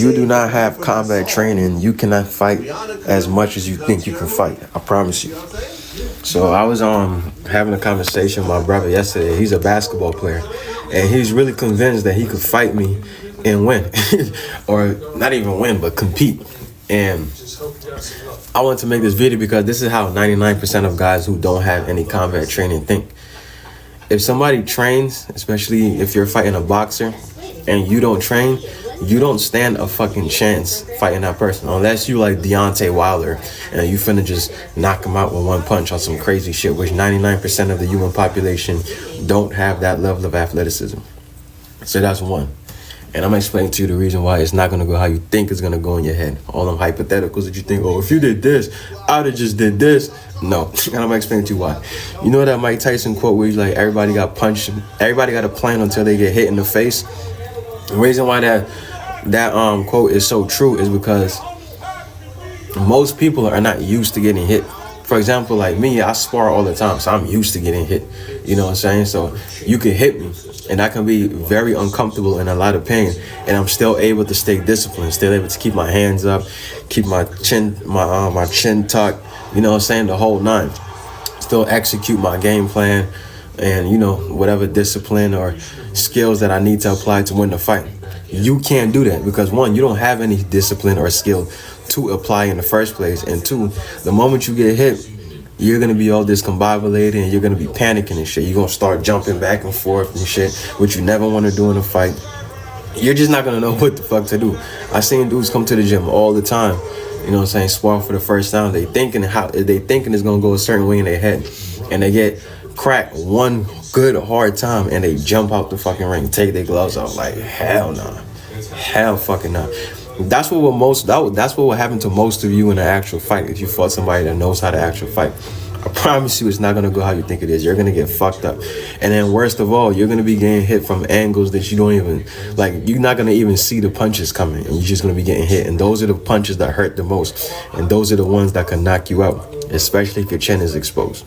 You do not have combat training, you cannot fight as much as you think you can fight. I promise you. So I was having a conversation with my brother yesterday. He's a basketball player, and he's really convinced that he could fight me and win, or not even win, but compete. And I want to make this video because this is how 99% of guys who don't have any combat training think. If somebody trains, especially if you're fighting a boxer and you don't train, you don't stand a fucking chance fighting that person unless you like Deontay Wilder and you finna just knock him out with one punch on some crazy shit, which 99% of the human population don't have that level of athleticism. So that's one. And I'm gonna explain to you the reason why it's not gonna go how you think it's gonna go in your head. All them hypotheticals that you think, oh, if you did this, I'd have just did this. No, and I'm gonna explain to you why. You know that Mike Tyson quote where he's like, everybody got punched, everybody got a plan until they get hit in the face. The reason why that quote is so true is because most people are not used to getting hit. For example, like me, I spar all the time, so I'm used to getting hit. You know what I'm saying? So you can hit me, and I can be very uncomfortable and a lot of pain, and I'm still able to stay disciplined, still able to keep my hands up, keep my chin tucked. You know what I'm saying? The whole nine. Still execute my game plan, and whatever discipline or skills that I need to apply to win the fight. You can't do that because one, you don't have any discipline or skill to apply in the first place, and two, the moment you get hit, you're gonna be all discombobulated and you're gonna be panicking and shit. You're gonna start jumping back and forth and shit, which you never want to do in a fight. You're just not gonna know what the fuck to do. I seen dudes come to the gym all the time, you know what I'm saying, spar for the first time. They thinking it's gonna go a certain way in their head, and they get cracked one good hard time and they jump out the fucking ring, take their gloves off. Like, hell no, hell fucking no. That's what will happen to most of you in an actual fight if you fought somebody that knows how to actually fight. I promise you it's not gonna go how you think it is. You're gonna get fucked up. And then worst of all, you're gonna be getting hit from angles that you don't even like. You're not gonna even see the punches coming, and you're just gonna be getting hit. And those are the punches that hurt the most, and those are the ones that can knock you out, especially if your chin is exposed.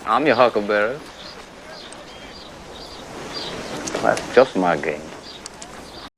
I'm your huckleberry. That's just my game.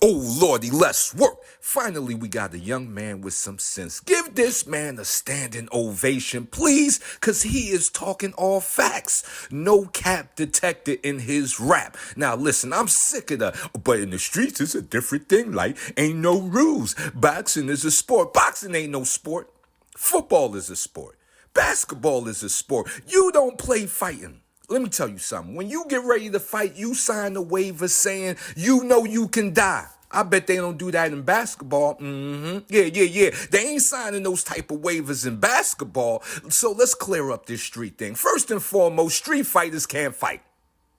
Oh, Lordy, let's work. Finally, we got a young man with some sense. Give this man a standing ovation, please, because he is talking all facts. No cap detected in his rap. Now, listen, I'm sick of that. But in the streets, it's a different thing. Like, ain't no rules. Boxing is a sport. Boxing ain't no sport. Football is a sport. Basketball is a sport. You don't play fighting. Let me tell you something. When you get ready to fight, you sign a waiver saying you know you can die. I bet they don't do that in basketball. Yeah. They ain't signing those type of waivers in basketball. So let's clear up this street thing. First and foremost, street fighters can't fight.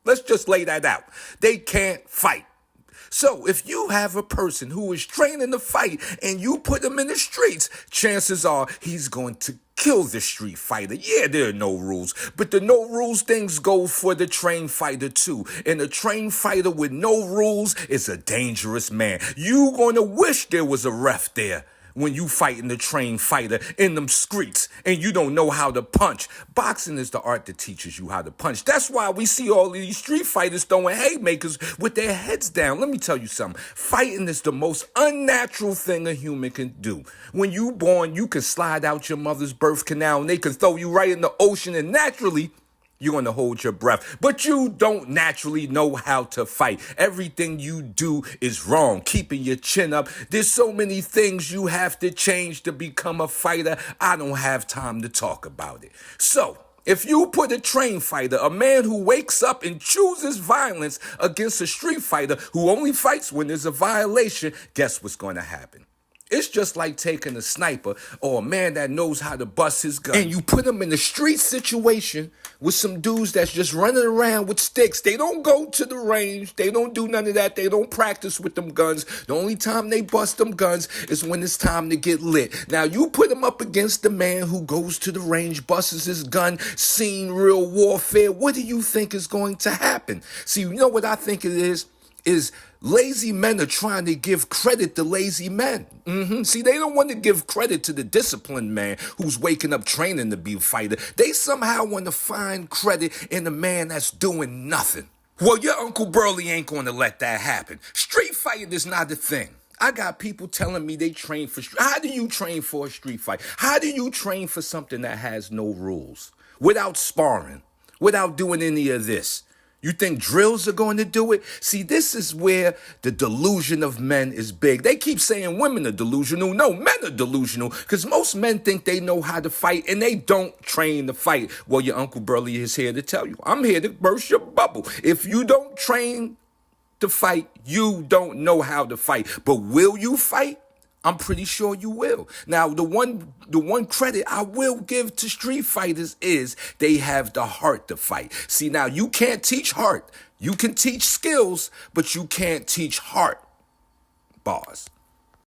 Let's just lay that out. They can't fight. So if you have a person who is training to fight and you put him in the streets, chances are he's going to kill the street fighter. Yeah, there are no rules, but the no rules things go for the trained fighter too. And a trained fighter with no rules is a dangerous man. You gonna wish there was a ref there when you fighting the trained fighter in them streets and you don't know how to punch. Boxing is the art that teaches you how to punch. That's why we see all these street fighters throwing haymakers with their heads down. Let me tell you something. Fighting is the most unnatural thing a human can do. When you born, you can slide out your mother's birth canal and they can throw you right in the ocean, and naturally you're going to hold your breath. But you don't naturally know how to fight. Everything you do is wrong. Keeping your chin up. There's so many things you have to change to become a fighter. I don't have time to talk about it. So, if you put a trained fighter, a man who wakes up and chooses violence against a street fighter who only fights when there's a violation, guess what's going to happen? It's just like taking a sniper or a man that knows how to bust his gun, and you put him in a street situation with some dudes that's just running around with sticks. They don't go to the range. They don't do none of that. They don't practice with them guns. The only time they bust them guns is when it's time to get lit. Now, you put him up against the man wuu goes to the range, busts his gun, seen real warfare. What do you think is going to happen? See, you know what I think it is lazy men are trying to give credit to lazy men. See, they don't want to give credit to the disciplined man who's waking up training to be a fighter. They somehow want to find credit in the man that's doing nothing. Well, your Uncle Burley ain't going to let that happen. Street fighting is not a thing. I got people telling me they train for. How do you train for a street fight? How do you train for something that has no rules? Without sparring, without doing any of this. You think drills are going to do it? See, this is where the delusion of men is big. They keep saying women are delusional. No, men are delusional because most men think they know how to fight and they don't train to fight. Well, your Uncle Burley is here to tell you. I'm here to burst your bubble. If you don't train to fight, you don't know how to fight. But will you fight? I'm pretty sure you will. Now, the one credit I will give to street fighters is they have the heart to fight. See, now you can't teach heart. You can teach skills, but you can't teach heart. Bars.